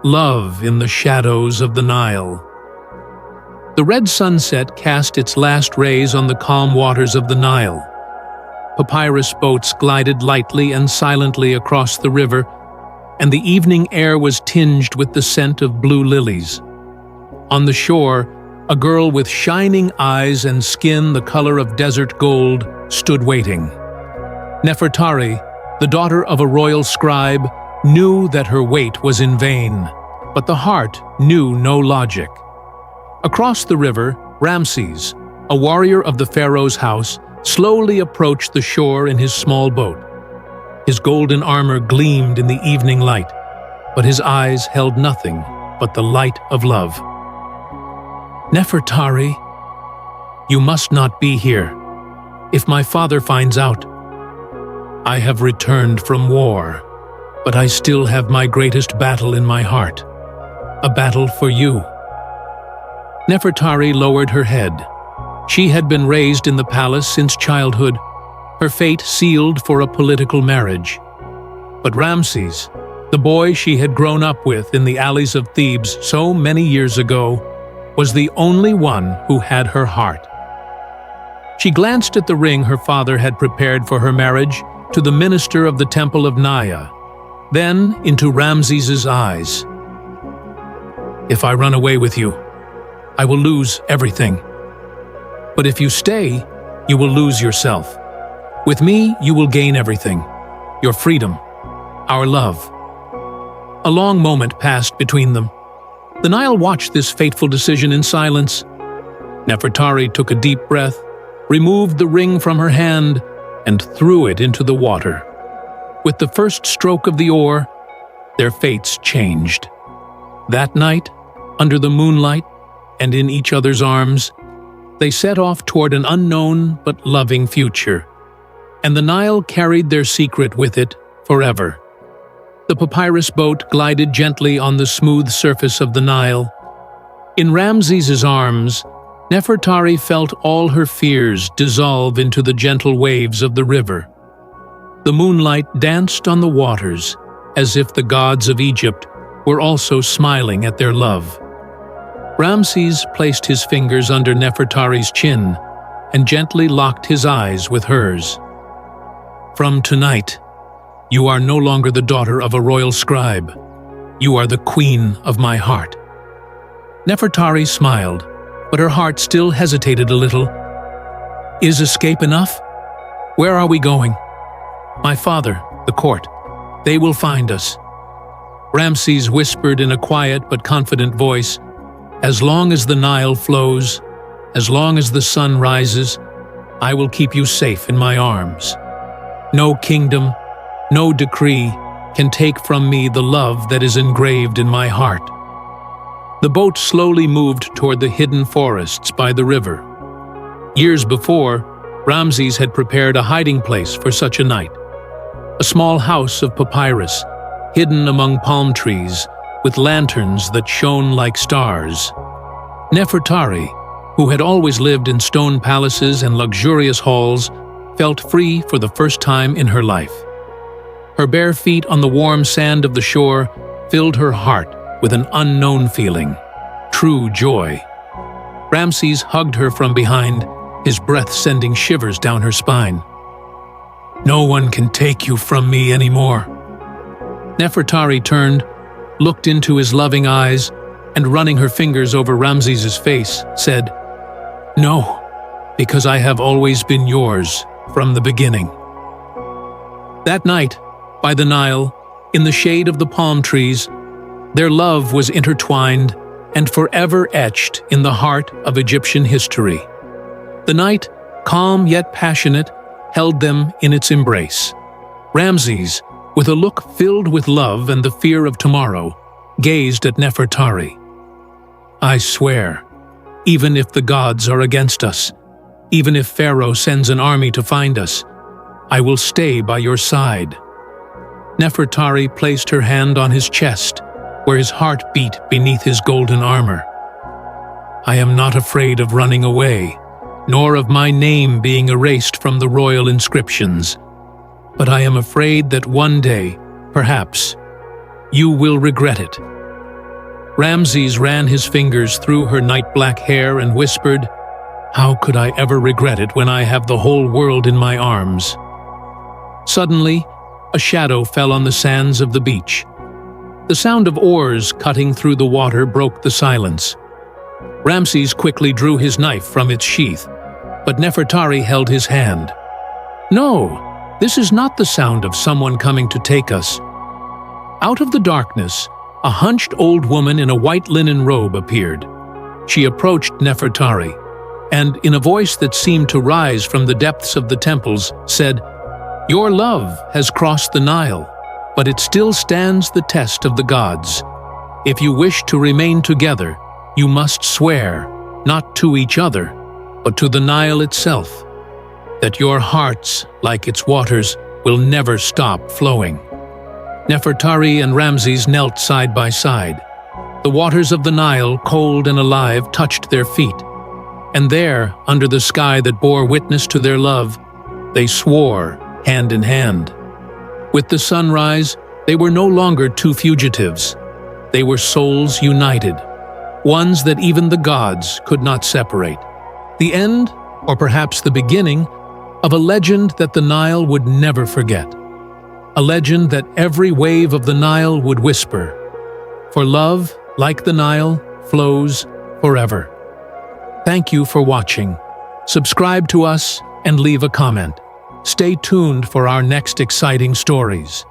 love in the shadows of the Nile. The red sunset cast its last rays on the calm waters of the Nile. Papyrus boats glided lightly and silently across the river, and the evening air was tinged with the scent of blue lilies. On the shore, a girl with shining eyes and skin the color of desert gold stood waiting. Nefertari, the daughter of a royal scribe, knew that her wait was in vain, but the heart knew no logic. Across the river, Ramses, a warrior of the pharaoh's house, slowly approached the shore in his small boat. His golden armor gleamed in the evening light, but his eyes held nothing but the light of love. Nefertari, you must not be here. If my father finds out, I have returned from war, but I still have my greatest battle in my heart, a battle for you. Nefertari lowered her head. She had been raised in the palace since childhood, her fate sealed for a political marriage. But Ramses, the boy she had grown up with in the alleys of Thebes so many years ago, was the only one who had her heart. She glanced at the ring her father had prepared for her marriage to the minister of the temple of Nile, then into Ramses's eyes. If I run away with you, I will lose everything. But if you stay, you will lose yourself. With me, you will gain everything. Your freedom, our love. A long moment passed between them. The Nile watched this fateful decision in silence. Nefertari took a deep breath, removed the ring from her hand, and threw it into the water. With the first stroke of the oar, their fates changed. That night, under the moonlight and in each other's arms, they set off toward an unknown but loving future. And the Nile carried their secret with it forever. The papyrus boat glided gently on the smooth surface of the Nile. In Ramses's arms, Nefertari felt all her fears dissolve into the gentle waves of the river. The moonlight danced on the waters, as if the gods of Egypt were also smiling at their love. Ramses placed his fingers under Nefertari's chin and gently locked his eyes with hers. From tonight, you are no longer the daughter of a royal scribe. You are the queen of my heart. Nefertari smiled, but her heart still hesitated a little. Is escape enough? Where are we going? My father, the court. They will find us. Ramses whispered in a quiet but confident voice, as long as the Nile flows, as long as the sun rises, I will keep you safe in my arms. No kingdom, no decree can take from me the love that is engraved in my heart. The boat slowly moved toward the hidden forests by the river. Years before, Ramses had prepared a hiding place for such a night. A small house of papyrus, hidden among palm trees, with lanterns that shone like stars. Nefertari, who had always lived in stone palaces and luxurious halls, felt free for the first time in her life. Her bare feet on the warm sand of the shore filled her heart with an unknown feeling, true joy. Ramses hugged her from behind, his breath sending shivers down her spine. No one can take you from me anymore. Nefertari turned, looked into his loving eyes, and running her fingers over Ramses's face, said, No, because I have always been yours from the beginning. That night, by the Nile, in the shade of the palm trees, their love was intertwined and forever etched in the heart of Egyptian history. The night, calm yet passionate, held them in its embrace. Ramses, with a look filled with love and the fear of tomorrow, gazed at Nefertari. I swear, even if the gods are against us, even if Pharaoh sends an army to find us, I will stay by your side. Nefertari placed her hand on his chest, where his heart beat beneath his golden armor. I am not afraid of running away, nor of my name being erased from the royal inscriptions. But I am afraid that one day, perhaps, you will regret it. Ramses ran his fingers through her night-black hair and whispered, "How could I ever regret it when I have the whole world in my arms?" Suddenly, a shadow fell on the sands of the beach. The sound of oars cutting through the water broke the silence. Ramses quickly drew his knife from its sheath, but Nefertari held his hand. "No, this is not the sound of someone coming to take us." Out of the darkness, a hunched old woman in a white linen robe appeared. She approached Nefertari, and in a voice that seemed to rise from the depths of the temples, said, "Your love has crossed the Nile, but it still stands the test of the gods. If you wish to remain together, you must swear, not to each other, but to the Nile itself, that your hearts, like its waters, will never stop flowing." Nefertari and Ramses knelt side by side. The waters of the Nile, cold and alive, touched their feet. And there, under the sky that bore witness to their love, they swore, hand in hand. With the sunrise, they were no longer two fugitives. They were souls united, ones that even the gods could not separate. The end, or perhaps the beginning, of a legend that the Nile would never forget. A legend that every wave of the Nile would whisper, "For love, like the Nile, flows forever." Thank you for watching. Subscribe to us and leave a comment. Stay tuned for our next exciting stories.